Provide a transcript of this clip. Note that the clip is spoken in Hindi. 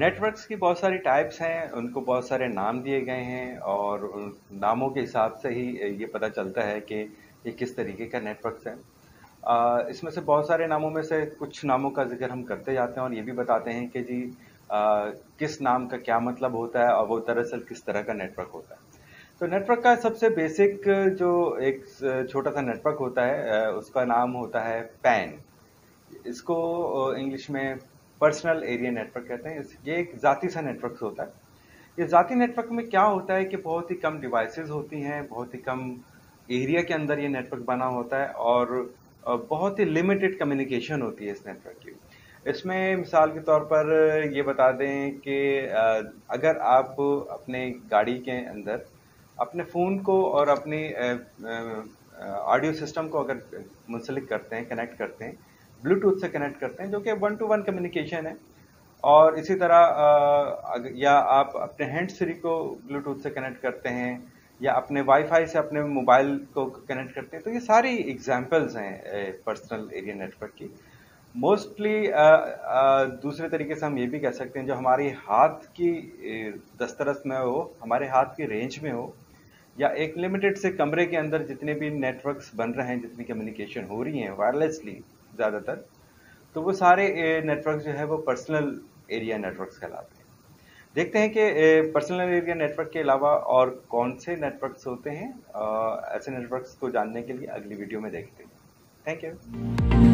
नेटवर्क्स की बहुत सारी टाइप्स हैं, उनको बहुत सारे नाम दिए गए हैं और उन नामों के हिसाब से ही ये पता चलता है कि ये किस तरीके का नेटवर्क्स है। इसमें से बहुत सारे नामों में से कुछ नामों का जिक्र हम करते जाते हैं और ये भी बताते हैं कि जी किस नाम का क्या मतलब होता है और वो दरअसल किस तरह का नेटवर्क होता है। तो नेटवर्क का सबसे बेसिक जो एक छोटा सा नेटवर्क होता है उसका नाम होता है पैन। इसको इंग्लिश में पर्सनल एरिया नेटवर्क कहते हैं। ये एक जाती सा नेटवर्क होता है। ये जाती नेटवर्क में क्या होता है कि बहुत ही कम डिवाइसेस होती हैं, बहुत ही कम एरिया के अंदर ये नेटवर्क बना होता है और बहुत ही लिमिटेड कम्युनिकेशन होती है इस नेटवर्क की। इसमें मिसाल के तौर पर ये बता दें कि अगर आप अपने गाड़ी के अंदर अपने फ़ोन को और अपनी ऑडियो सिस्टम को अगर मुंसलिक करते हैं, कनेक्ट करते हैं, ब्लूटूथ से कनेक्ट करते हैं, जो कि वन टू वन कम्युनिकेशन है। और इसी तरह या आप अपने हैंड्स फ्री को ब्लूटूथ से कनेक्ट करते हैं या अपने वाईफाई से अपने मोबाइल को कनेक्ट करते हैं। तो ये सारी एग्जांपल्स हैं पर्सनल एरिया नेटवर्क की। मोस्टली दूसरे तरीके से हम ये भी कह सकते हैं, जो हमारी हाथ की दस्तरस में हो, हमारे हाथ की रेंज में हो, या एक लिमिटेड से कमरे के अंदर जितने भी नेटवर्क्स बन रहे हैं, जितनी कम्युनिकेशन हो रही है वायरलेसली ज़्यादातर, तो वो सारे नेटवर्क जो है वो पर्सनल एरिया नेटवर्क्स कहलाते हैं। देखते हैं कि पर्सनल एरिया नेटवर्क के अलावा और कौन से नेटवर्क्स होते हैं। ऐसे नेटवर्क्स को जानने के लिए अगली वीडियो में देखते हैं। Thank you.